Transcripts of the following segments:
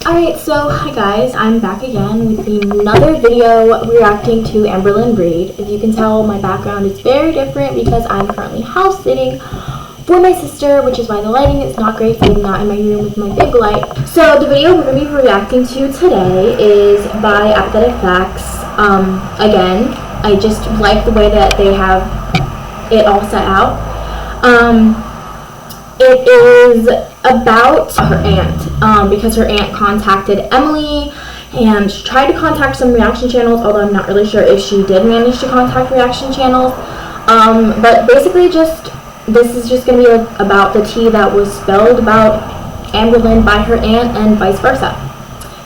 Alright, so hi guys, I'm back again with another video reacting to Amberlynn Reid. As you can tell, my background is very different because I'm currently house sitting for my sister, which is why the lighting is not great, so I'm not in my room with my big light. So the video we're going to be reacting to today is by Apathetic Facts. Again, I just like the way that they have it all set out. It is about her aunt, because her aunt contacted Emily and she tried to contact some reaction channels, although I'm not really sure if she did manage to contact reaction channels. But basically this is just going to be about the tea that was spilled about Amberlynn by her aunt and vice versa.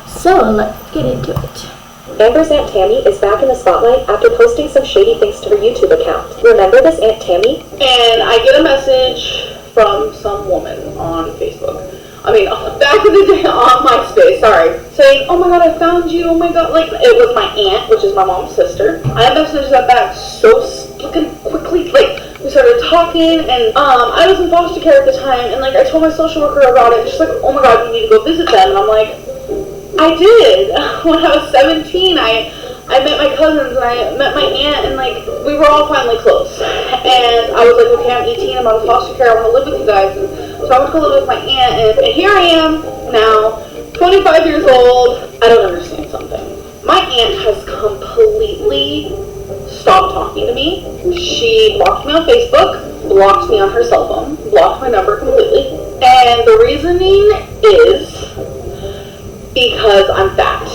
So let's get into it. Amber's Aunt Tammy is back in the spotlight after posting some shady things to her YouTube account. Remember this Aunt Tammy? And I get a message from some woman on Facebook. Back in the day on MySpace, saying, oh my god, I found you, oh my god, like, it was my aunt, which is my mom's sister. I messaged that back so fucking quickly, like, we started talking, and, I was in foster care at the time, and, like, I told my social worker about it, and she's like, oh my god, you need to go visit them, and I'm like, I did. When I was 17, I met my cousins, and I met my aunt, and, like, we were all finally close. And I was like, okay, I'm 18, I'm out of foster care, I want to live with you guys. And so I went to go live with my aunt, and here I am now, 25 years old. I don't understand something. My aunt has completely stopped talking to me. She blocked me on Facebook, blocked me on her cell phone, blocked my number completely. And the reasoning is because I'm fat.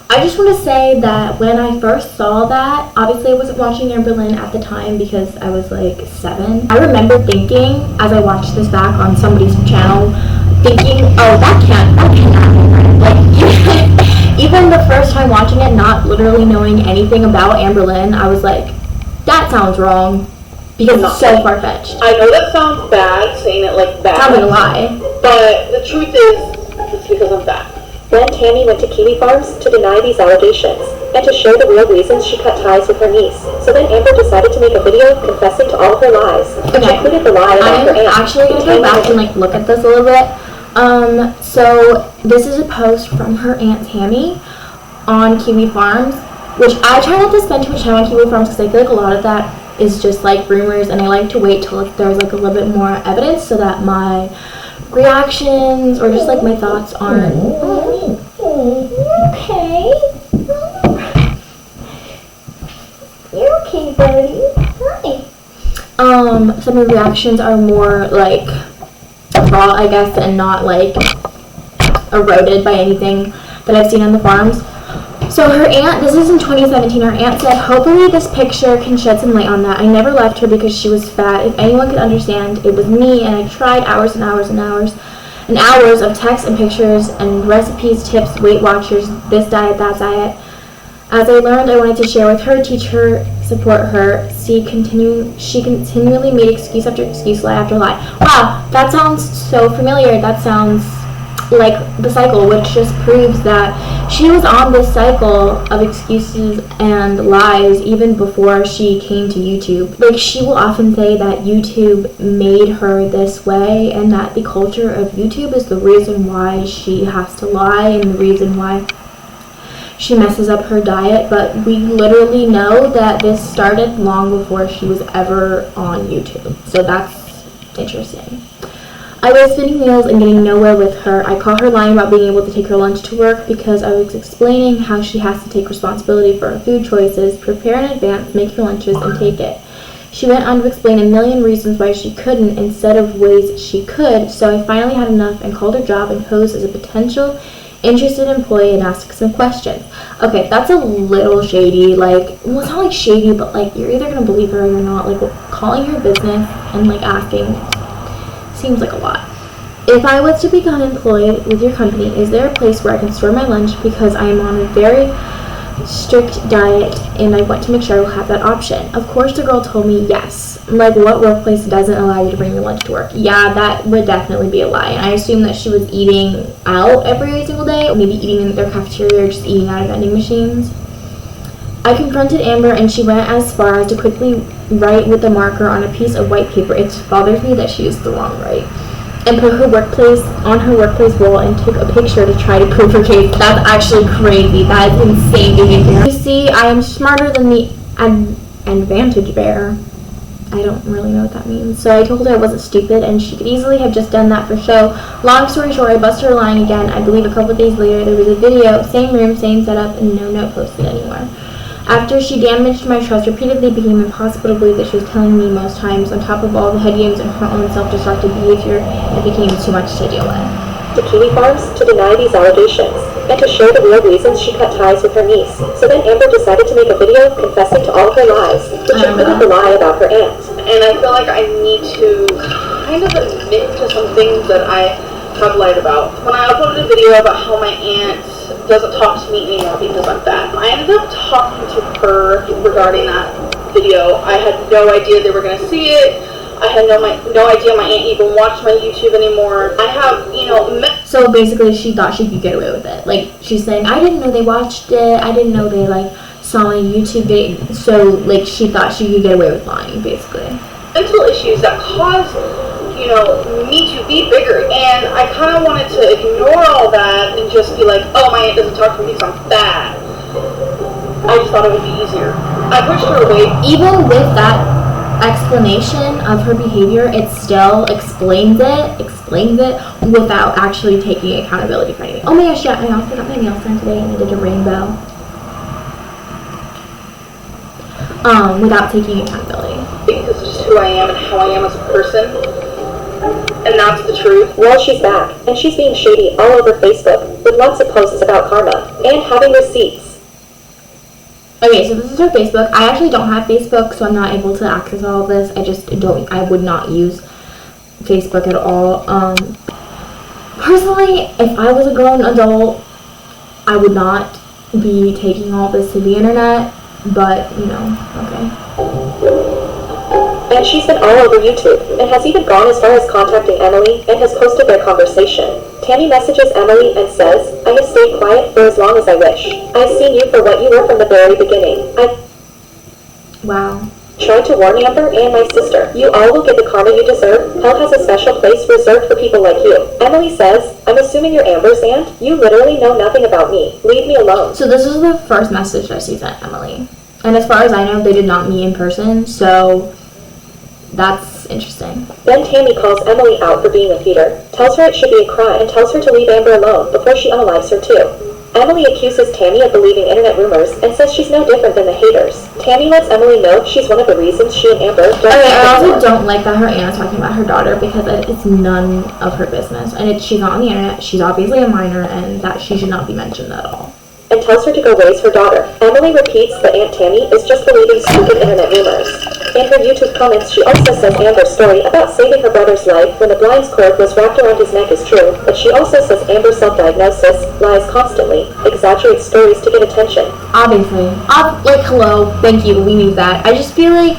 I just want to say that when I first saw that, obviously I wasn't watching Amberlynn at the time because I was like 7. I remember thinking, as I watched this back on somebody's channel, thinking, oh, that can't happen. Like, even the first time watching it, not literally knowing anything about Amberlynn, I was like, that sounds wrong because it's so far-fetched. I know that sounds bad, saying it like that. I'm gonna lie. But the truth is, it's because I'm fat. Then Tammy went to Kiwi Farms to deny these allegations and to show the real reasons she cut ties with her niece. So then Amber decided to make a video confessing to all of her lies, which included the lie about her aunt. I'm actually going to go back and look at this a little bit. So this is a post from her Aunt Tammy on Kiwi Farms, which I try not to spend too much time on Kiwi Farms because I feel like a lot of that is just like rumors, and I like to wait till there's like a little bit more evidence so that my reactions or just like my thoughts aren't okay. You're okay, buddy. Hi. Some of the reactions are more like raw, I guess, and not like eroded by anything that I've seen on the farms. So her aunt, this is in 2017, her aunt said, hopefully this picture can shed some light on that. I never left her because she was fat. If anyone could understand, it was me, and I tried hours and hours and hours and hours of texts and pictures and recipes, tips, Weight Watchers, this diet, that diet. As I learned, I wanted to share with her, teach her, support her. She continually made excuse after excuse, lie after lie. Wow, that sounds so familiar. That sounds like the cycle, which just proves that she was on this cycle of excuses and lies even before she came to YouTube. Like, she will often say that YouTube made her this way and that the culture of YouTube is the reason why she has to lie and the reason why she messes up her diet, but we literally know that this started long before she was ever on YouTube. So that's interesting. I was spinning wheels and getting nowhere with her. I caught her lying about being able to take her lunch to work because I was explaining how she has to take responsibility for her food choices, prepare in advance, make her lunches, and take it. She went on to explain a million reasons why she couldn't instead of ways she could, so I finally had enough and called her job and posed as a potential interested employee and asked some questions. Okay, that's a little shady. Like, well, it's not like shady, but like you're either gonna believe her or you're not. Like, calling her business and like asking seems like a lot. If I was to become employed with your company, is there a place where I can store my lunch because I am on a very strict diet and I want to make sure I will have that option? Of course, the girl told me yes. Like, what workplace doesn't allow you to bring your lunch to work? Yeah, that would definitely be a lie. And I assume that she was eating out every single day, or maybe eating in their cafeteria or just eating out of vending machines. I confronted Amber and she went as far as to quickly write with a marker on a piece of white paper. It bothers me that she used the wrong write. and put her workplace on her workplace wall and took a picture to try to prove her case. That's actually crazy. That is insane behavior. You see, I am smarter than the advantage bearer. I don't really know what that means. So I told her I wasn't stupid and she could easily have just done that for show. Long story short, I busted her lying again. I believe a couple of days later there was a video, same room, same setup, and no note posted anywhere. After she damaged my trust repeatedly, it became impossible to believe that she was telling me most times. On top of all the head games and her own self-destructive behavior, it became too much to deal with. To Kiwi Farms to deny these allegations and to share the real reasons she cut ties with her niece. So then Amber decided to make a video confessing to all of her lies, which included the lie about her aunt. And I feel like I need to kind of admit to some things that I have lied about. When I uploaded a video about how my aunt doesn't talk to me anymore because I'm fat, I ended up talking to her regarding that video. I had no idea they were going to see it. I had no idea my aunt even watched my YouTube anymore. I have, So basically she thought she could get away with it. Like, she's saying, I didn't know they watched it. I didn't know they, saw my YouTube video. So, she thought she could get away with lying, basically. mental issues that caused, me to be bigger. And I kind of wanted to ignore all that and just be like, oh, my aunt doesn't talk to me because I'm fat. I just thought it would be easier. I pushed her away. Even with that explanation of her behavior, it still explains it without actually taking accountability for anything. Oh my gosh, yeah, I also got my nails done today and I did a rainbow. Without taking accountability. Because it's just who I am and how I am as a person. And that's the truth. Well, she's back, and she's being shady all over Facebook with lots of posts about karma and having receipts. Okay, so this is her Facebook. I actually don't have Facebook, so I'm not able to access all of this. I would not use Facebook at all. Personally, if I was a grown adult, I would not be taking all this to the internet, but, okay. And she's been all over YouTube, and has even gone as far as contacting Emily, and has posted their conversation. Tammy messages Emily and says, I have stayed quiet for as long as I wish. I've seen you for what you were from the very beginning. Wow. Tried to warn Amber and my sister. You all will get the karma you deserve. Hell has a special place reserved for people like you. Emily says, I'm assuming you're Amber's aunt. You literally know nothing about me. Leave me alone. So this is the first message that she sent Emily. And as far as I know, they did not meet in person, so that's interesting. Then Tammy calls Emily out for being a feeder, tells her it should be a crime, and tells her to leave Amber alone before she unalives her too. Emily accuses Tammy of believing internet rumors and says she's no different than the haters. Tammy lets Emily know she's one of the reasons she and Amber don't I also don't like that her aunt is talking about her daughter because it's none of her business. And she's not on the internet, she's obviously a minor, and that she should not be mentioned at all. And tells her to go raise her daughter. Emily repeats that Aunt Tammy is just believing stupid internet rumors. In her YouTube comments, she also says Amber's story about saving her brother's life when the blinds cord was wrapped around his neck is true, but she also says Amber's self-diagnosis lies constantly, exaggerates stories to get attention. Obviously. Hello, thank you, we knew that. I just feel like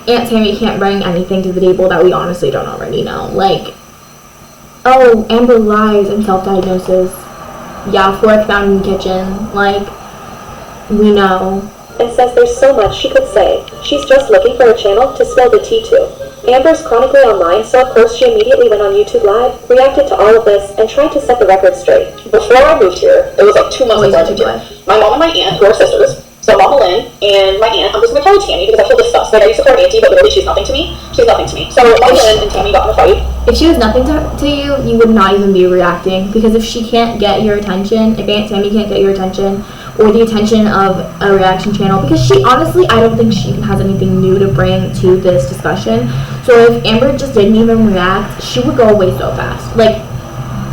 Aunt Tammy can't bring anything to the table that we honestly don't already know. Oh, Amber lies and self-diagnosis. Yeah, fork found in the kitchen. We know. And says there's so much she could say. She's just looking for a channel to spill the tea to. Amber's chronically online, so of course she immediately went on YouTube Live, reacted to all of this, and tried to set the record straight. Before I moved here, it was 2 months before I moved here. My mom and my aunt, who are sisters, so Amberlynn and my aunt, I'm just going to call her Tammy because I feel this sucks. I used to call her Auntie, but literally she's nothing to me. She's nothing to me. So Amberlynn and Tammy got in a fight. If she was nothing to you, you would not even be reacting. Because if she can't get your attention, if Aunt Tammy can't get your attention, or the attention of a reaction channel, because she honestly, I don't think she has anything new to bring to this discussion. So if Amber just didn't even react, she would go away so fast.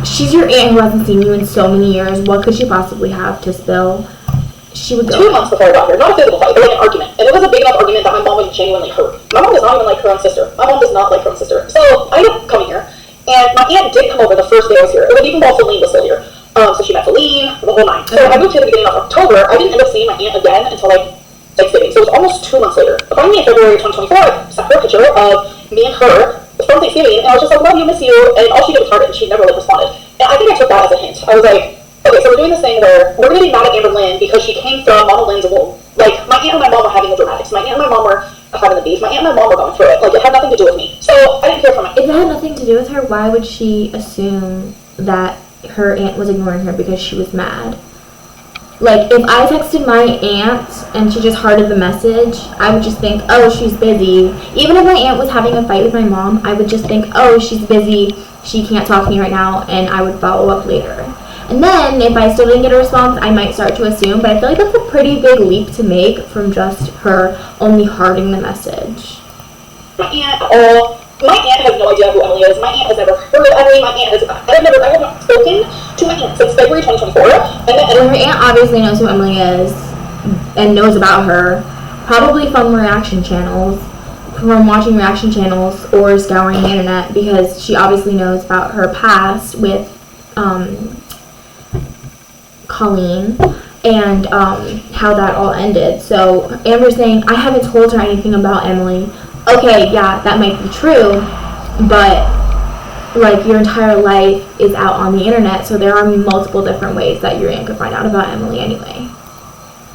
She's your aunt who hasn't seen you in so many years. What could she possibly have to spill? She would go 2 months before I got here, not a physical fight, but an argument. And it was a big enough argument that my mom was genuinely hurt. My mom does not even like her own sister. My mom does not like her own sister. So I ended up coming here, and my aunt did come over the first day I was here. It was even while Feline was still here. So she met Feline, the whole nine. So I moved here at the beginning of October. I didn't end up seeing my aunt again until Thanksgiving. So it was almost 2 months later. Finally in February 2024, I sent her a picture of me and her from Thanksgiving, and I was just like, love you, miss you, and all she did was heart it, and she never responded. And I think I took that as a hint. I was like, okay, so we're doing this thing where we're going to be mad at Amberlynn because she came from Mama Lynn's womb. My aunt and my mom were having the dramatics. My aunt and my mom were having the beef. My aunt and my mom were going through it. Like, it had nothing to do with me. So I didn't care for my aunt. If it had nothing to do with her, why would she assume that her aunt was ignoring her because she was mad? Like, if I texted my aunt and she just hearted the message, I would just think, oh, she's busy. Even if my aunt was having a fight with my mom, I would just think, oh, she's busy, she can't talk to me right now, and I would follow up later. And then, if I still didn't get a response, I might start to assume, but I feel like that's a pretty big leap to make from just her only hearting the message. My aunt has no idea who Emily is. My aunt has never heard of Emily. I have not spoken to my aunt since February 2024. And her aunt obviously knows who Emily is and knows about her, probably from reaction channels, from watching reaction channels or scouring the internet, because she obviously knows about her past with Colleen and how that all ended. So Amber's saying, I haven't told her anything about Emily. Okay, yeah, that might be true, but like your entire life is out on the internet, so there are multiple different ways that your aunt could find out about Emily anyway.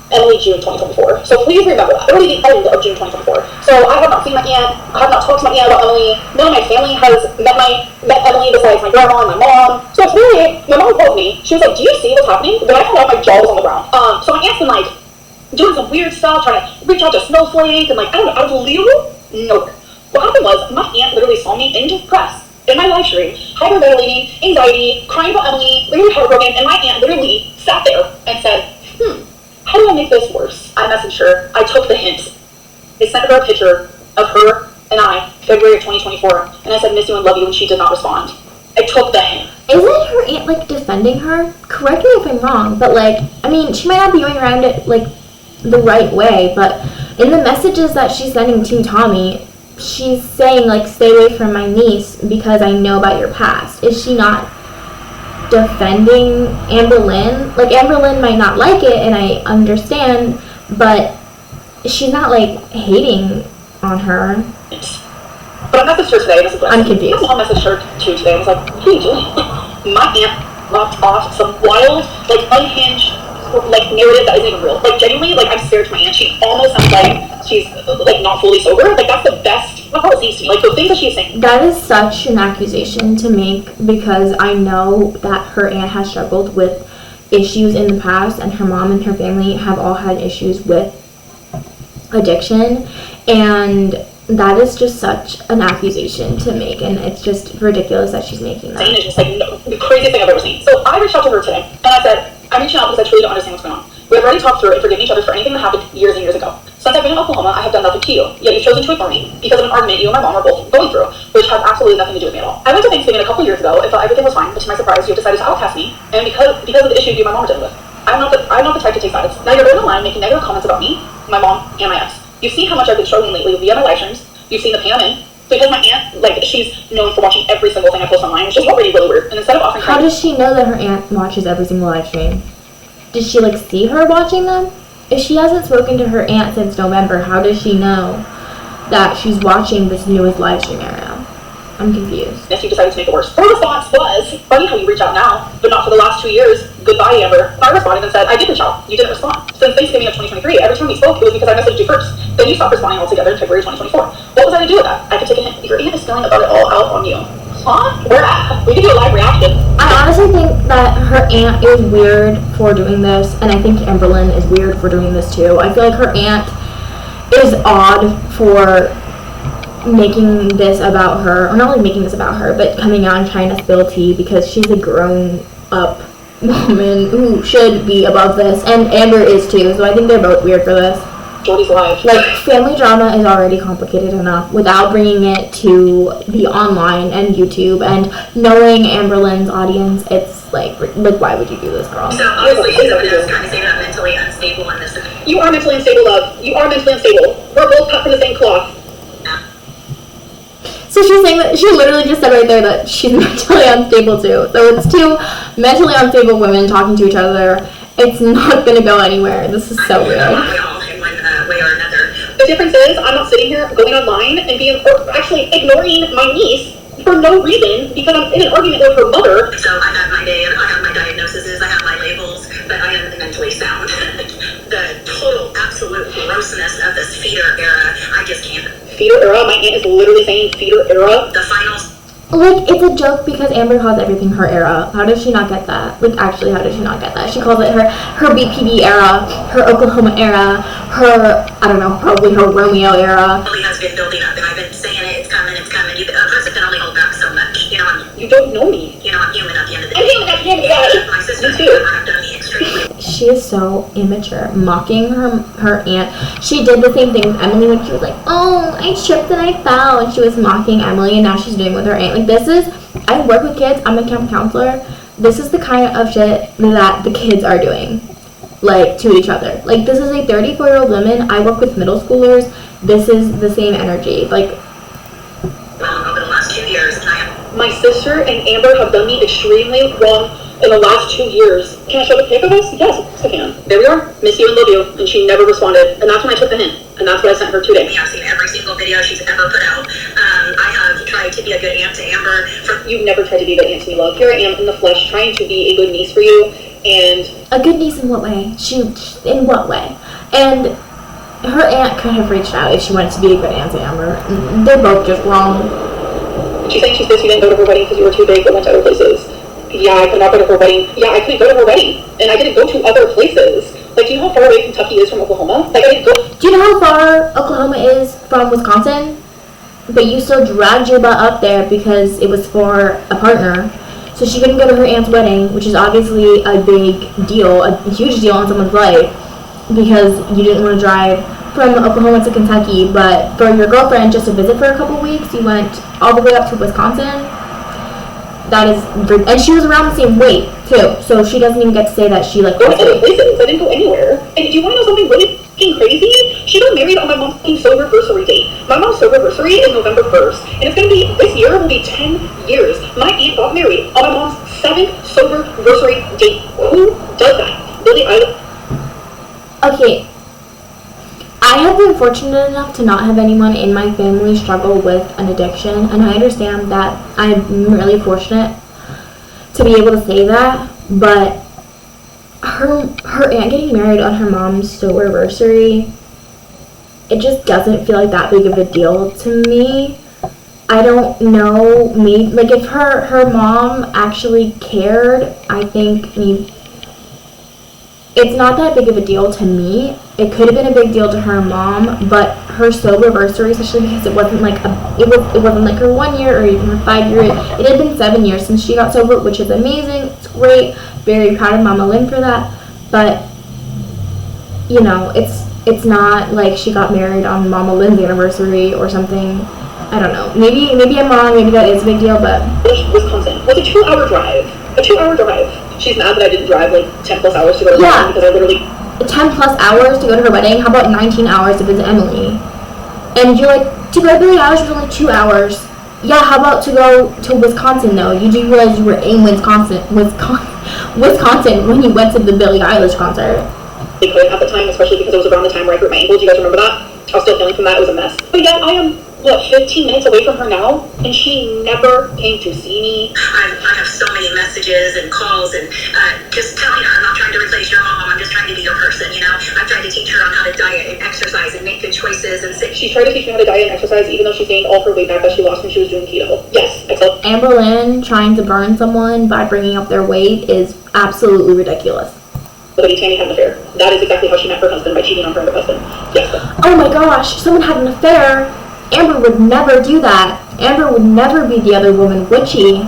Emily, June 2024. So please remember that. Early the end of June 2024. So I have not seen my aunt. I have not talked to my aunt about Emily. None of my family has met Emily besides my grandma and my mom. So it's really, my mom called me. She was like, do you see what's happening? When I found out, my jaw was on the ground. So my aunt's been like doing some weird stuff, trying to reach out to Snowflake and like, I don't know, out of Leo? Nowhere. What happened was, my aunt literally saw me in distress in my live stream, hyperventilating, anxiety, crying about Emily, literally heartbroken, and my aunt literally sat there and said, how do I make this worse? I messaged her. I took the hint. I sent her a picture of her and I, February of 2024, and I said, miss you and love you, and she did not respond. I took the hint. Isn't her aunt, like, defending her? Correct me if I'm wrong, but, like, I mean, she might not be going around it, like, the right way, but in the messages that she's sending to Tommy, she's saying, like, stay away from my niece because I know about your past. Is she not defending Amberlynn? Like, Amberlynn might not like it, and I understand, but she's not, like, hating on her. But I messaged her today, and this is what I'm confused. I messaged her too today, and was like, what are you doing? My aunt locked off some wild, like, unhinged, like, narrative that isn't even real. Like, genuinely, like, I'm scared to my aunt. She almost sounds like she's, like, not fully sober. Like, that's the best, that's how it seems to me. Like, the things that she's saying. That is such an accusation to make, because I know that her aunt has struggled with issues in the past, and her mom and her family have all had issues with addiction, and that is just such an accusation to make, and it's just ridiculous that she's making that. It's just, like, the craziest thing I've ever seen. So I reached out to her today, and I said, I'm reaching out because I truly don't understand what's going on. We have already talked through it and forgiven each other for anything that happened years and years ago. Since I've been in Oklahoma, I have done nothing to you, yet you've chosen to ignore me because of an argument you and my mom are both going through, which has absolutely nothing to do with me at all. I went to Thanksgiving a couple years ago and thought everything was fine, but to my surprise, you have decided to outcast me, and because of the issue you and my mom are dealing with. I'm not the type to take sides. Now you're going online making negative comments about me, my mom, and my ex. You've seen how much I've been struggling lately via my live streams. You've seen the pain I'm in. Because my aunt, like, she's known for watching every single thing I post online, which is already really weird. And instead of offering... How does she know that her aunt watches every single live stream? Did she, like, see her watching them? If she hasn't spoken to her aunt since November, how does she know that she's watching this newest live stream era? I'm confused. Yes, you decided to make it worse. Her response was, funny how you reach out now, but not for the last 2 years. Goodbye, Amber. I responded and said, I did reach out. You didn't respond. Since Thanksgiving of 2023, every time we spoke, it was because I messaged you first. Then you stopped responding altogether in February 2024. What was I to do with that? I could take a hint. Your aunt is feeling about it all out on you. Huh? Where at? We could do a live reaction. I honestly think that her aunt is weird for doing this, and I think Amberlynn is weird for doing this too. I feel like her aunt is odd for making this about her, or not like making this about her, but coming out and trying to spill tea because she's a grown-up woman who should be above this, and Amber is too, so I think they're both weird for this. Jordy's live. Like, family drama is already complicated enough without bringing it to the online and YouTube, and knowing Amberlynn's audience, it's like why would you do this, girl? So obviously she's over there trying to say that I'm mentally unstable in this. You are mentally unstable, love. You are mentally unstable. We're both cut from the same cloth. So she's saying that, she literally just said right there that she's mentally unstable too. So it's two mentally unstable women talking to each other. It's not gonna go anywhere. This is so weird. Way or another. The difference is, I'm not sitting here going online and actually ignoring my niece for no reason because I'm in an argument with her mother. So I have my day, I have my diagnoses, I have my labels, but I am mentally sound. The total absolute grossness of this feeder era. I just can't. Feeder era? My aunt is literally saying feeder era. The finals. Like, it's a joke because Amber calls everything her era. How does she not get that? Like, actually, how does she not get that? She calls it her BPD era, her Oklahoma era, her, I don't know, probably her Romeo era. Really has been building up, and I've been saying it. It's coming. It's coming. A person can only hold back so much. You know, You don't know me. I'm human at the end of the day. I'm human at the end of the day. My sister Me too. have done me extremely. She is so immature, mocking her aunt. She did the same thing with Emily when she was like, oh, I tripped and I fell, and she was mocking Emily, and now she's doing it with her aunt. Like, this is, I work with kids, I'm a camp counselor, this is the kind of shit that the kids are doing, like, to each other. Like, this is a 34-year-old woman, I work with middle schoolers, this is the same energy. Like, Over the last 2 years, and I am. My sister and Amber have done me extremely wrong in the last 2 years. Can I show the pic of us? Yes, I can. There we are. Miss you and love you. And she never responded. And that's when I took the hint. And that's what I sent her today. I've seen every single video she's ever put out. I have tried to be a good aunt to Amber. You've never tried to be a good aunt to me, love. Here I am in the flesh trying to be a good niece for you. And a good niece in what way? In what way? And her aunt could have reached out if she wanted to be a good aunt to Amber. They're both just wrong. she's saying she's pissed you didn't go to her wedding because you were too big but went to other places. Yeah, I could not go to her wedding. Yeah, I couldn't go to her wedding. And I didn't go to other places. Like, do you know how far away Kentucky is from Oklahoma? Like, I didn't go. Do you know how far Oklahoma is from Wisconsin? But you still dragged your butt up there because it was for a partner. So she couldn't go to her aunt's wedding, which is obviously a big deal, a huge deal in someone's life, because you didn't want to drive from Oklahoma to Kentucky. But for your girlfriend just to visit for a couple weeks, you went all the way up to Wisconsin. That is, and she was around the same weight too, so she doesn't even get to say that she like. Go to other places. I didn't go anywhere. And do you want to know something really fucking crazy? She got married on my mom's fucking sober-versary date. My mom's sober-versary is November 1st, and it's gonna be this year will be 10 years. My aunt got married on my mom's 7th sober-versary date. Who does that? Billie Eilish. Okay. I have been fortunate enough to not have anyone in my family struggle with an addiction, and I understand that I'm really fortunate to be able to say that, but her aunt getting married on her mom's sober-versary, it just doesn't feel like that big of a deal to me. I don't know, maybe, like, if her mom actually cared, I think, it's not that big of a deal to me. It could have been a big deal to her mom, but her sober-versary, especially because it wasn't like it wasn't like her 1 year or even her 5 year. It had been 7 years since she got sober, which is amazing. It's great. Very proud of Mama Lynn for that. But you know, it's not like she got married on Mama Lynn's anniversary or something. I don't know. Maybe I'm wrong. Maybe that is a big deal, but Wisconsin was a 2-hour drive. A 2-hour drive. She's mad that I didn't drive like 10 plus hours to go to her wedding because I literally 10 plus hours to go to her wedding. How about 19 hours to visit Emily? And you're like, to go to Billie Eilish was only 2 hours. Yeah, how about to go to Wisconsin though? You do realize you were in Wisconsin when you went to the Billie Eilish concert. they couldn't at the time, especially because it was around the time where I hurt my ankle. Do you guys remember that? I was still feeling from that. It was a mess. But yeah, I am, 15 minutes away from her now, and she never came to see me. I have so many messages and calls and just telling her I'm not trying to replace your mom. I'm just trying to be your person, you know? I'm trying to teach her on how to diet and exercise and make good choices and sit. She's tried to teach me how to diet and exercise, even though she's gained all her weight back that she lost when she was doing keto. Yes, except Amberlynn trying to burn someone by bringing up their weight is absolutely ridiculous. Lady Tammy had an affair. That is exactly how she met her husband, by cheating on her husband. Yes. Oh my gosh, someone had an affair. Amber would never do that. Amber would never be the other woman, would she?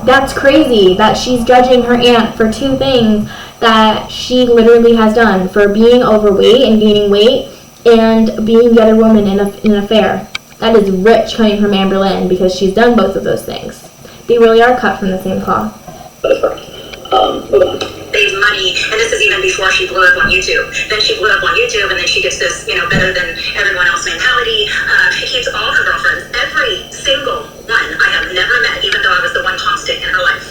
That's crazy that she's judging her aunt for two things that she literally has done, for being overweight and gaining weight and being the other woman in an affair. That is rich coming from Amberlynn because she's done both of those things. They really are cut from the same cloth. That is correct. Moving on. Save money, and this is even before she blew up on YouTube. Then she blew up on YouTube, and then she gets this, better than everyone else mentality. She keeps all her girlfriends, every single one I have never met, even though I was the one constant in her life.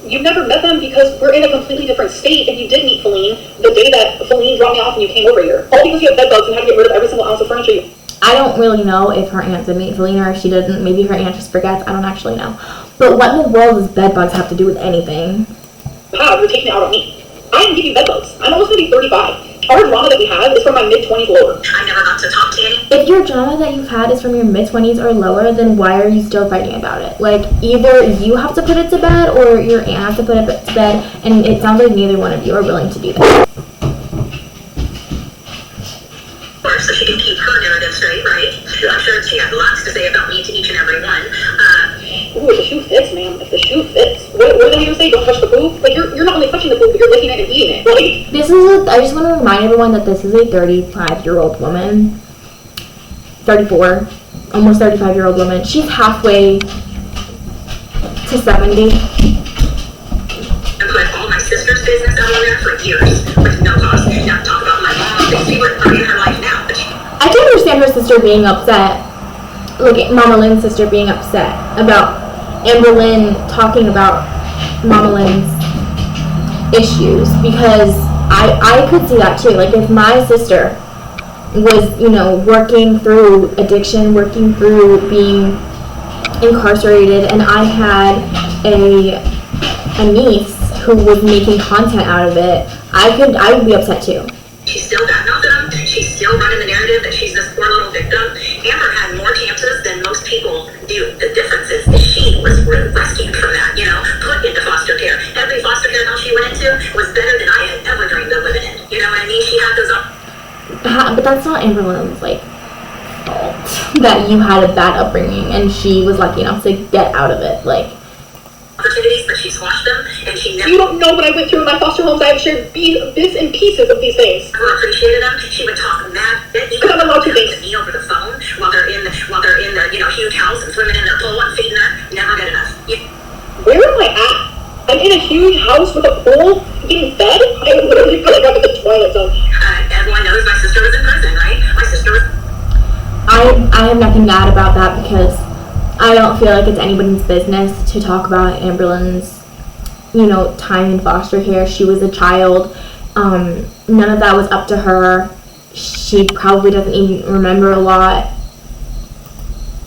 You've never met them because we're in a completely different state, and you did meet Feline the day that Feline dropped me off and you came over here. All because you have bed bugs and had to get rid of every single ounce of furniture. I don't really know if her aunt did meet Feline or if she didn't. Maybe her aunt just forgets. I don't actually know. But what in the world does bed bugs have to do with anything? You're taking it out on me. I didn't give you bed bugs. I'm almost going to be 35. our drama that we had is from my mid-20s lower. I never got to talk to any. If your drama that you've had is from your mid-20s or lower, then why are you still fighting about it? Like, either you have to put it to bed or your aunt has to put it to bed, and it sounds like neither one of you are willing to do that. So she can keep her narrative straight, right? I'm sure she had lots to say about me to each and every one. Ooh, if the shoe fits, ma'am. If the shoe fits. What did they even say? Don't touch the boob? Like, you're not only touching the boob, but you're licking it and eating it. Like, I just want to remind everyone that this is a 35-year-old woman. 34. Almost 35-year-old woman. She's halfway to 70. And put all my sister's business out on there for years with no cost. Now talk about my mom. They see what in her life now. But I can understand her sister being upset. Look at Mama Lynn's sister being upset about Amberlynn talking about Mama Lynn's issues, because I could see that too. Like, if my sister was, working through addiction, working through being incarcerated, and I had a niece who was making content out of it, I would be upset too. she's still diagnosing them. She's still running the narrative that she's this poor little victim. Amber had more chances than most people do. The difference is she was rescued from that, put into foster care. Every foster care house she went into was better than I had ever dreamed of living in. You know what I mean? She had those But that's not Amberlynn's, fault that you had a bad upbringing and she was lucky enough to get out of it, opportunities, but she squashed them, and she never. you don't know what I went through in my foster homes. I have shared bits and pieces of these things. Never appreciated them. She would talk mad shit. Because I'm allowed to think. Me over the phone while they're in the huge house and swimming in their pool and feeding her. Never good enough. Where am I at? I'm in a huge house with a pool, getting fed? I literally feel like I'm in the Twilight Zone. Everyone knows my sister was in prison, right? My sister was. I have nothing to add about that because I don't feel like it's anybody's business to talk about Amberlynn's, time in foster care. She was a child. None of that was up to her. She probably doesn't even remember a lot.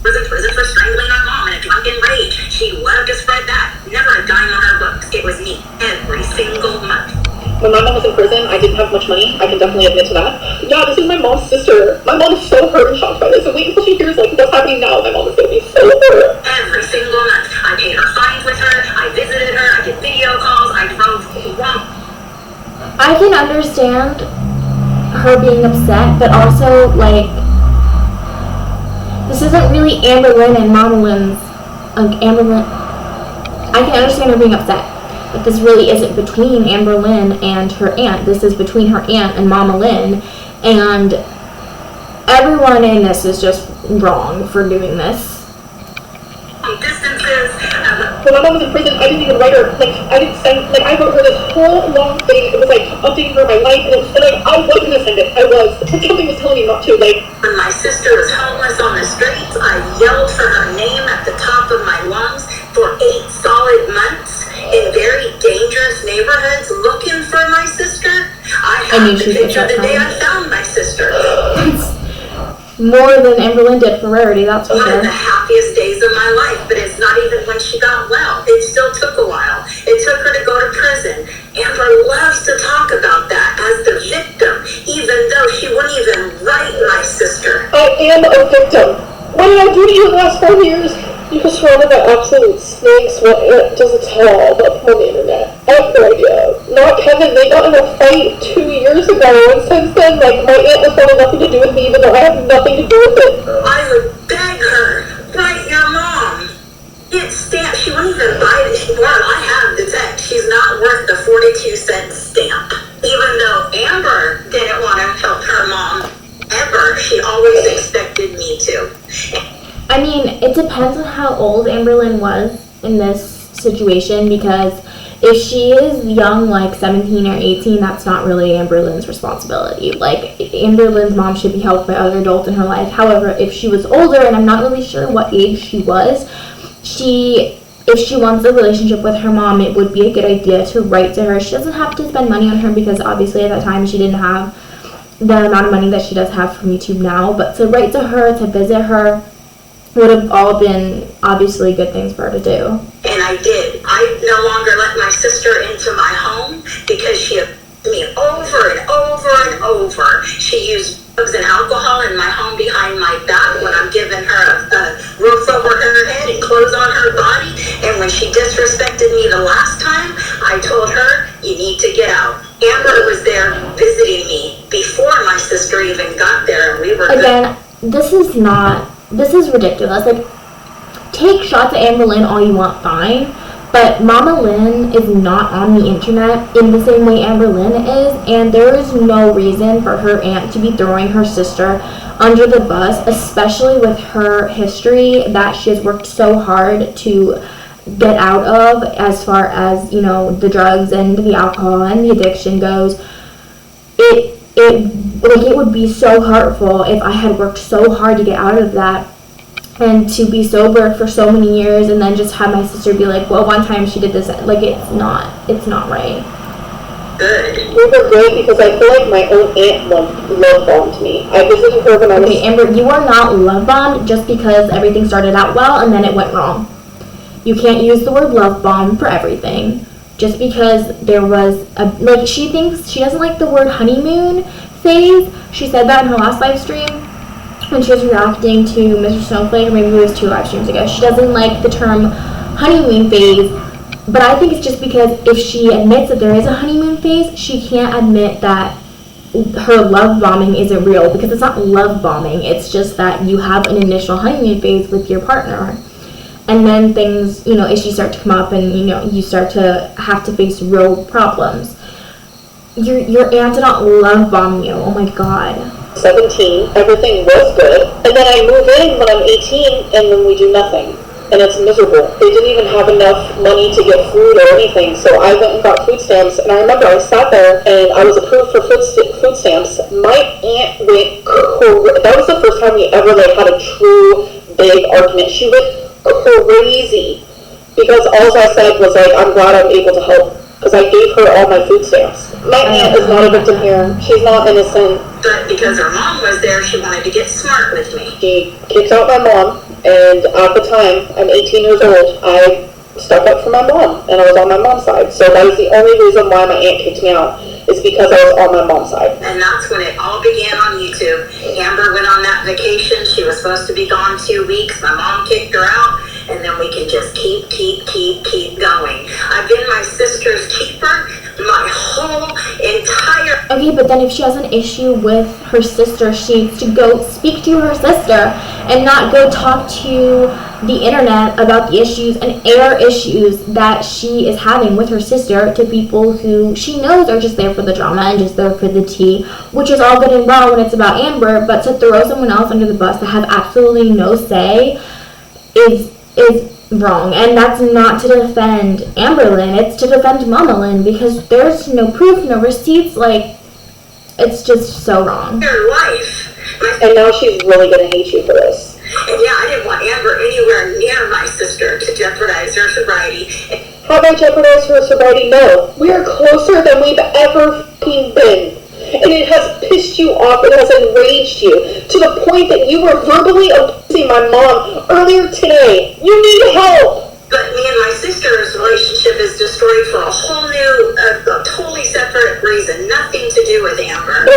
Was in prison for strangling our mom in a drunken rage. She loved to spread that. Never a dime on her books. It was me every single month. When my mom was in prison, I didn't have much money. I can definitely admit to that. Yeah, this is my mom's sister. My mom is so hurt and shocked by this. And wait until she hears what's happening now. My mom is gonna be so hurt. Every single month. I paid her fines with her. I visited her. I did video calls. I drove wrong. I can understand her being upset, but also, this isn't really Amberlynn and Mama Lynn's, Amberlynn. I can understand her being upset, but this really isn't between Amberlynn and her aunt. This is between her aunt and Mama Lynn, and everyone in this is just wrong for doing this. Distances. When my mom was in prison, I didn't even write her. I didn't send. I wrote her this whole long thing. It was updating her my life, and I was gonna send it. I was. But something was telling me not to. When my sister was homeless on the streets, I yelled for her name at the top of my lungs for 8 solid months in very dangerous neighborhoods looking for my sister. I have the picture the day I found my sister. More than Amberlynn did for Rarity, that's for One sure. of the happiest days of my life, but it's not even when she got well. It still took a while. It took her to go to prison. Amber loves to talk about that as the victim, even though she wouldn't even write my sister. I am a victim. What did I do to you in the last 4 years? You were surrounded by absolute snakes. Well, it doesn't tell up on the internet. I have no idea. Not Kevin. They got in a fight 2 years ago, and since then, my aunt has wanted nothing to do with me, even though I have nothing to do with it. I would beg her, write your mom. Get stamp. She wouldn't even buy it. I have the text. She's not worth the 42-cent stamp. Even though Amber didn't want to help her mom ever, she always expected me to. I mean, it depends on how old Amberlynn was in this situation, because if she is young, 17 or 18, that's not really Amberlynn's responsibility. Amberlynn's mom should be helped by other adults in her life. However, if she was older, and I'm not really sure what age she was, if she wants a relationship with her mom, it would be a good idea to write to her. She doesn't have to spend money on her, because obviously at that time she didn't have the amount of money that she does have from YouTube now, but to write to her, to visit her, would have all been obviously good things for her to do. And I did. I no longer let my sister into my home because she abused me over and over and over. She used drugs and alcohol in my home behind my back when I'm giving her a roof over her head and clothes on her body. And when she disrespected me the last time, I told her, you need to get out. Amber was there visiting me before my sister even got there, and we were Again, this is ridiculous. Like, take shots at Amberlynn all you want, fine. But Mama Lynn is not on the internet in the same way Amberlynn is, and there is no reason for her aunt to be throwing her sister under the bus, especially with her history that she has worked so hard to get out of, as far as, you know, the drugs and the alcohol and the addiction goes. It would be so hurtful if I had worked so hard to get out of that, and to be sober for so many years and then just have my sister be like, well, one time she did this. Like, it's not right. good. We were great because I feel like my own aunt love bombed me. I visited her when I was... Okay, Amber, you are not love bombed just because everything started out well and then it went wrong. You can't use the word love bomb for everything. Just because there was a, she thinks, she doesn't like the word honeymoon phase. She said that in her last live stream when she was reacting to Mr. Snowflake, or maybe it was 2 live streams ago. She doesn't like the term honeymoon phase, but I think it's just because if she admits that there is a honeymoon phase, she can't admit that her love bombing isn't real, because it's not love bombing. It's just that you have an initial honeymoon phase with your partner, and then things, issues start to come up, and you start to have to face real problems. Your aunt did not love bomb you. Oh my god. 17, everything was good, and then I move in when I'm 18, and then we do nothing, and it's miserable. They didn't even have enough money to get food or anything, so I went and got food stamps, and I remember I sat there, and I was approved for food stamps. My aunt went that was the first time we ever had a true big argument. She went crazy, because all I said was I'm glad I'm able to help, because I gave her all my food stamps. My aunt is not a victim here. She's not innocent. But because her mom was there, she wanted to get smart with me. She kicked out my mom, and at the time, I'm 18 years old, I stuck up for my mom, and I was on my mom's side. So that is the only reason why my aunt kicked me out, is because I was on my mom's side. And that's when it all began on YouTube. Amber went on that vacation. She was supposed to be gone 2 weeks. My mom kicked her out. And then we can just keep going. I've been my sister's keeper my whole entire... Okay, but then if she has an issue with her sister, she needs to go speak to her sister and not go talk to the internet about the issues and air issues that she is having with her sister to people who she knows are just there for the drama and just there for the tea, which is all good and well when it's about Amber, but to throw someone else under the bus that has absolutely no say is wrong. And that's not to defend Amberlynn, it's to defend Mama Lynn, because there's no proof, no receipts. It's just so wrong. Your life. And now she's really gonna hate you for this. And yeah, I didn't want Amber anywhere near my sister to jeopardize her sobriety. Have I jeopardized her sobriety? No. We are closer than we've ever been. And it has pissed you off, it has enraged you, to the point that you were verbally abusing my mom earlier today. You need help! But me and my sister's relationship is destroyed for a whole new, a totally separate reason. Nothing to do with Amber.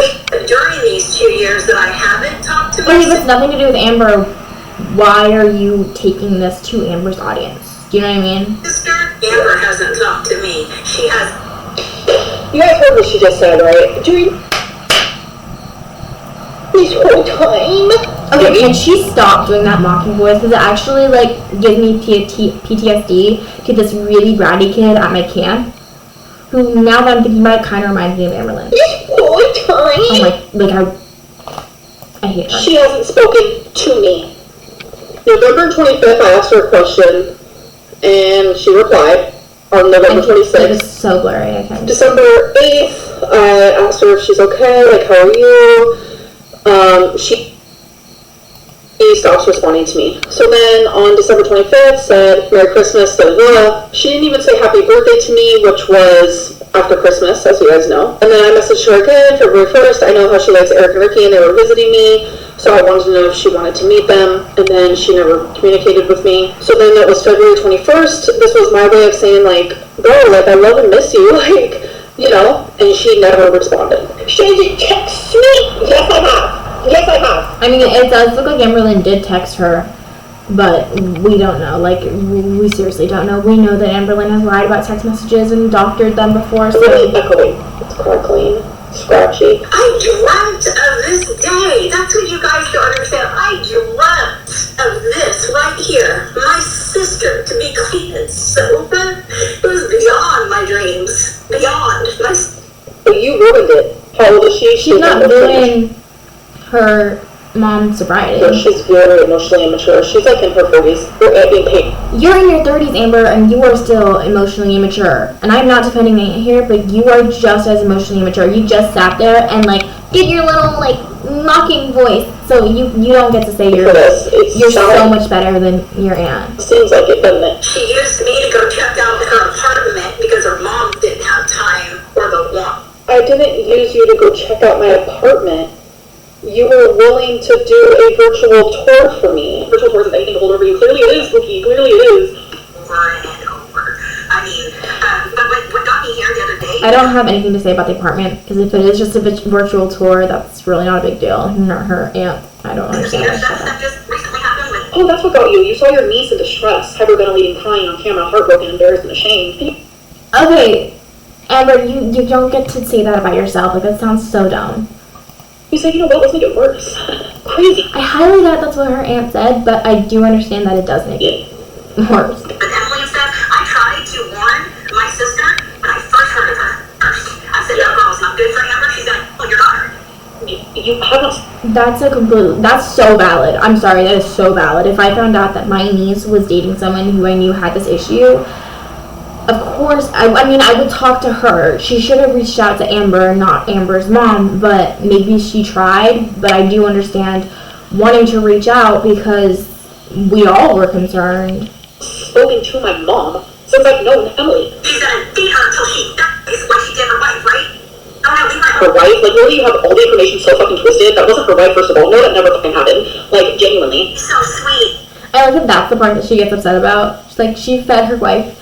During these 2 years that I haven't talked to my If it's nothing to do with Amber, why are you taking this to Amber's audience? Do you know what I mean? sister, Amber hasn't talked to me. She has... You guys heard what she just said, right? During this whole time... Okay, can she stop doing that mocking voice? Because it actually, gives me PTSD to this really bratty kid at my camp, who, now that I'm thinking about it, kind of reminds me of Amberlynn. This whole time... I hate her. She hasn't spoken to me. November 25th, I asked her a question, and she replied on November 26th. It was so blurry, I can't. December 8th, I asked her if she's okay, how are you? She stops responding to me. So then on December 25th, said, Merry Christmas, She didn't even say happy birthday to me, which was after Christmas, as you guys know. And then I messaged her again, February 1st. I know how she likes Eric and Ricky, and they were visiting me. So I wanted to know if she wanted to meet them, and then she never communicated with me. So then that was February 21st. This was my way of saying, bro, I love and miss you, and she never responded. Did you text me? Yes, I have. Yes, I have. I mean, it does look like Amberlynn did text her, but we don't know. Like, we seriously don't know. We know that Amberlynn has lied about text messages and doctored them before, so... Really echoing. It's crackling. Scratchy. I dreamt of this day. That's what you guys don't understand. I dreamt of this right here. My sister to be clean and sober. It was beyond my dreams. Beyond. But you ruined it. How old is she? She's not doing her mom's sobriety. No, she's very emotionally immature. She's like in her 40s. We're being paid. You're in your 30s, Amber, and you are still emotionally immature. And I'm not defending Nate here, but you are just as emotionally immature. You just sat there and, like, did your little, like, mocking voice. So you don't get to say you're so much better than your aunt. Seems like it, doesn't it? She used me to go check out her apartment because her mom didn't have time or the want. I didn't use you to go check out my apartment. You were willing to do a virtual tour for me. Virtual tours is anything to hold over you. Clearly it is, Cookie. Clearly it is. Over and over. I mean, but what got me here the other day... I don't have anything to say about the apartment, because if it is just a virtual tour, that's really not a big deal. Not her aunt. I don't understand why she said that just recently happened with... Oh, that's what got you. You saw your niece in distress, hyperventilating, crying on camera, heartbroken, embarrassed, and ashamed. Okay, Amber, you don't get to say that about yourself. Like, that sounds so dumb. You said, you know what, let's make it worse. Crazy. I highly doubt that's what her aunt said, but I do understand that it does make it worse. But Emily and stuff, I tried to warn my sister, but I first heard of her first. I said, that girl's not good for Amber. She's gonna kill your daughter. You haven't... That's so valid. I'm sorry, that is so valid. If I found out that my niece was dating someone who I knew had this issue, of course, I mean, I would talk to her. She should have reached out to Amber, not Amber's mom, but maybe she tried. But I do understand wanting to reach out because we all were concerned. Spoken to my mom since I've known Emily. She's gonna date her until she dies, like she did her wife, right? Oh no, leave Her wife? Like, really, you have all the information so fucking twisted? That wasn't her wife, first of all. No, that never fucking happened. Like, genuinely. She's so sweet. I like that that's the part that she gets upset about. She's like, she fed her wife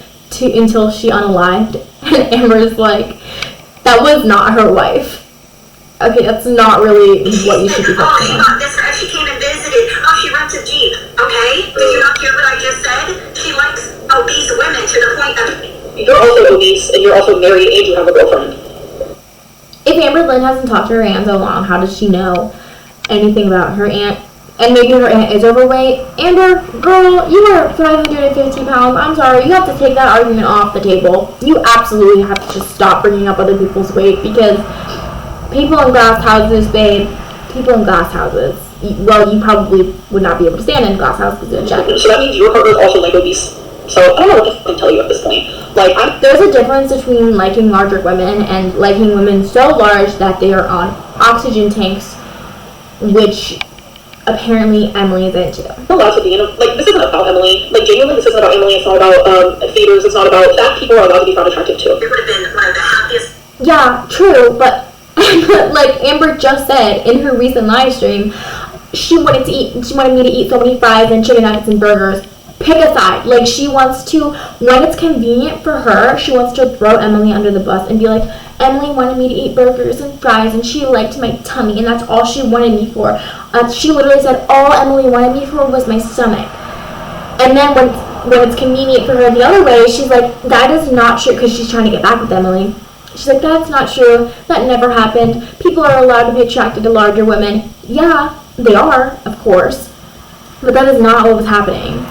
until she unalived, and Amber's like, that was not her wife. Okay, that's not really what you should be focusing on. Oh, she got this right. She came and visited. Oh, she rents a Jeep. Okay? Did you not hear what I just said? She likes obese women to the point of... You're also obese, and you're also married, and you have a girlfriend. If Amberlynn hasn't talked to her aunt so long, how does she know anything about her aunt? And maybe her aunt is overweight. Amber, girl, you are 550 pounds. I'm sorry, you have to take that argument off the table. You absolutely have to just stop bringing up other people's weight because people in glass houses, babe, people in glass houses. Well, you probably would not be able to stand in a glass house because of a check. So that means your partner is also like obese. So I don't know what to fucking tell you at this point. Like, there's a difference between liking larger women and liking women so large that they are on oxygen tanks, which apparently Emily is into. I'm allowed to be in a, like, this isn't about Emily. Like, genuinely, this isn't about Emily. It's not about theaters. It's not about that. People are allowed to be found attractive too. It would have been one of the happiest. Yeah, true, but like Amber just said in her recent live stream, she wanted me to eat so many fries and chicken nuggets and burgers. Pick a side. Like, she wants to, when it's convenient for her, she wants to throw Emily under the bus and be like, Emily wanted me to eat burgers and fries and she liked my tummy and that's all she wanted me for. She literally said all Emily wanted me for was my stomach. And then when it's convenient for her the other way, she's like, that is not true, because she's trying to get back with Emily. She's like, that's not true. That never happened. People are allowed to be attracted to larger women. Yeah, they are, of course. But that is not what was happening.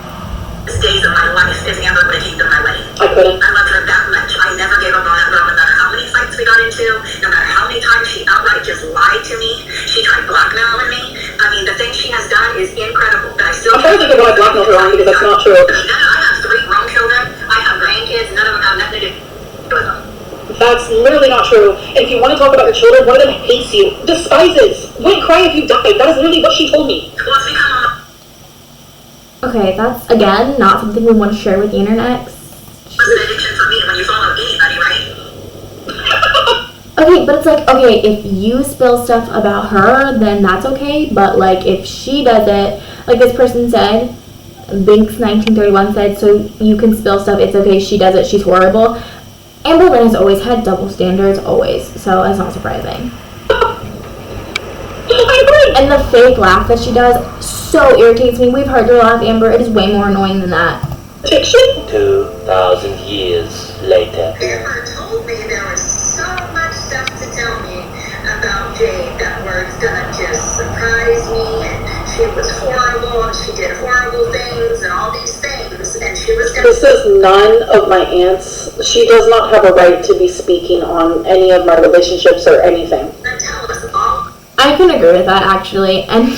Days of my life if Amber would have taken my way. I couldn't. I loved her that much. I never gave up on that girl no matter how many fights we got into, no matter how many times she outright just lied to me. She tried blackmailing me. I mean, the thing she has done is incredible, but I still... I'm trying to think of what I blackmailed her on because that's not true. I mean, I have 3 grown children. I have grandkids. None of them have nothing to do with them. That's literally not true. And if you want to talk about your children, one of them hates you, despises, wouldn't cry if you died. That is literally what she told me. Well, it's become a... Okay, that's, again, not something we want to share with the internet. It's an addiction for me when you follow anybody, right? Okay, but it's like, okay, if you spill stuff about her, then that's okay, but, like, if she does it, like this person said, Binks1931 said, so you can spill stuff, it's okay, she does it, she's horrible. Amberlynn has always had double standards, always, so that's not surprising. And the fake laugh that she does so irritates me. We've heard her laugh, Amber. It is way more annoying than that. Fiction? 2,000 years later. Amber told me there was so much stuff to tell me about Jade that was gonna just surprise me, and she was horrible, and she did horrible things, and all these things, and she was gonna... This is none of my aunts. She does not have a right to be speaking on any of my relationships or anything. tell us all. I can agree with that, actually. And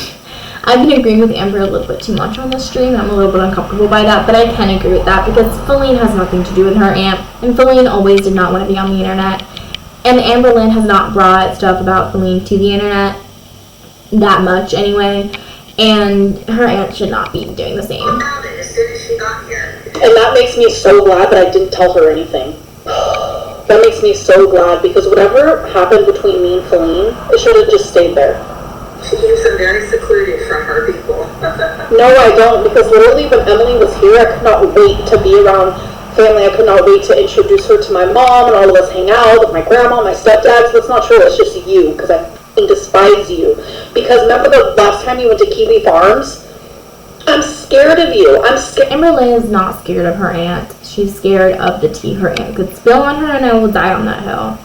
I've been agreeing with Amber a little bit too much on this stream. I'm a little bit uncomfortable by that, but I can agree with that because Feline has nothing to do with her aunt, and Feline always did not want to be on the internet. And Amberlynn has not brought stuff about Feline to the internet that much anyway, and her aunt should not be doing the same. About it as soon as she got here. And that makes me so glad that I didn't tell her anything. That makes me so glad because whatever happened between me and Feline, it should have just stayed there. She keeps them very secluded from her people. No, I don't, because literally when Emily was here, I could not wait to be around family. I could not wait to introduce her to my mom and all of us hang out with my grandma, my stepdad. So that's not true, it's just you, because I fucking despise you. Because remember the last time you went to Kiwi Farms? I'm scared of you. I'm scared. Amberlynn is not scared of her aunt. She's scared of the tea her aunt could spill on her and I will die on that hill.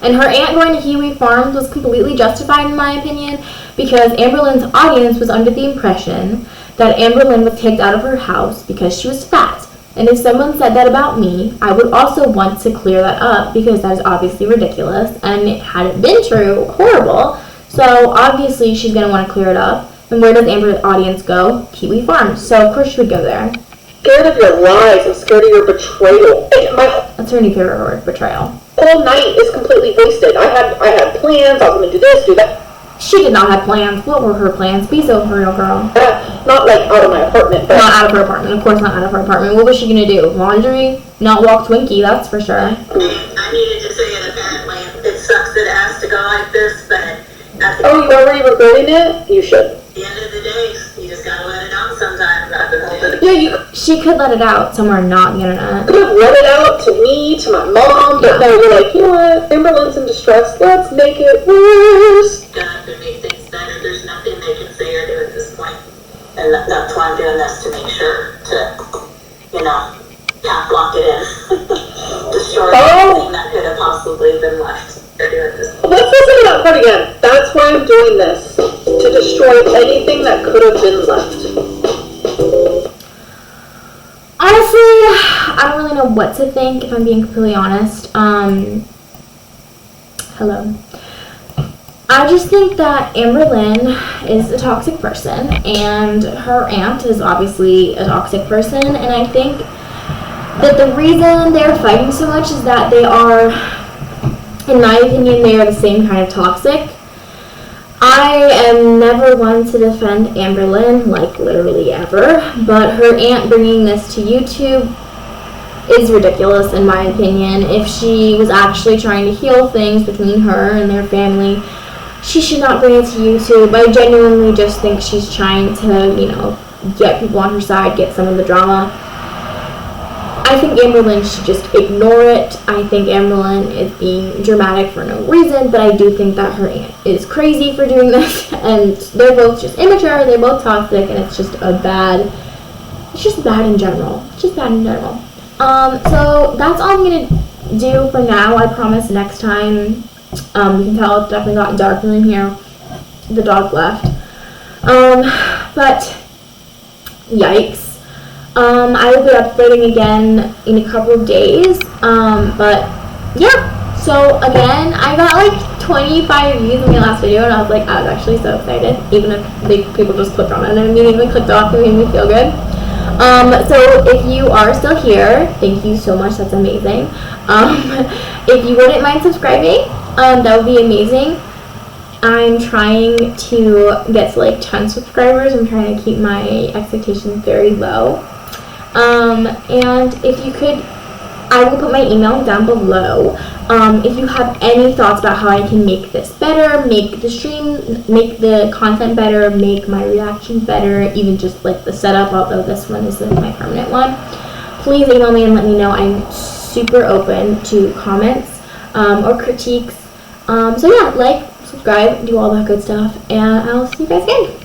And her aunt going to Kiwi Farms was completely justified in my opinion because Amberlynn's audience was under the impression that Amberlynn was kicked out of her house because she was fat. And if someone said that about me, I would also want to clear that up because that is obviously ridiculous and had it been true, horrible. So obviously she's going to want to clear it up. And where does Amber's audience go? Kiwi Farms. So of course she would go there. I'm scared of your lies. I'm scared of your betrayal. That's her new favorite word, betrayal. Whole night is completely wasted. I had plans. I was going to do this, do that. She did not have plans. What were her plans? Be so for real, girl. Not like out of my apartment, but Not out of her apartment. Of course not out of her apartment. What was she going to do? Laundry? Not walk Twinkie, that's for sure. I needed to say it apparently. It sucks that it has to go like this, but at the, oh, you already regretting it? You should. the end of the day, you just gotta let it out sometimes. I've been holding it. Yeah, you She could let it out somewhere not on the internet. could have let it out to me, to my mom, but Yeah. no, you're like, you know what? Amberlynn's in distress. Let's make it worse. God to make things better. There's nothing they can say or do at this point. And that's why I'm doing this, to make sure to, cap lock it in. Destroy everything that could have possibly been left or do at this point. Let's listen to that part again. That's why I'm doing this. To destroy anything that could have been left. Honestly, I don't really know what to think, if I'm being completely honest. Hello. I just think that Amberlynn is a toxic person, and her aunt is obviously a toxic person, and I think that the reason they're fighting so much is that they are, in my opinion, they are the same kind of toxic. I am never one to defend Amberlynn, like literally ever, but her aunt bringing this to YouTube is ridiculous in my opinion. If she was actually trying to heal things between her and their family, she should not bring it to YouTube. I genuinely just think she's trying to, get people on her side, get some of the drama. I think Amberlynn should just ignore it. I think Amberlynn is being dramatic for no reason, but I do think that her aunt is crazy for doing this, and they're both just immature, they're both toxic, and it's just bad in general. It's just bad in general. So that's all I'm gonna do for now. I promise next time, you can tell it's definitely gotten darker in here. The dog left. But yikes. I will be uploading again in a couple of days. But yeah. So again, I got like 25 views in my last video, and I was actually so excited. Even if people just clicked on it and then immediately clicked off, it made me feel good. So if you are still here, thank you so much. That's amazing. If you wouldn't mind subscribing, that would be amazing. I'm trying to get to like 10 subscribers. I'm trying to keep my expectations very low. And if you could, I will put my email down below. If you have any thoughts about how I can make this better, make the stream, make the content better, make my reactions better, even just like the setup, although this one isn't my permanent one, please email me and let me know. I'm super open to comments or critiques. So yeah, like, subscribe, do all that good stuff, and I'll see you guys again.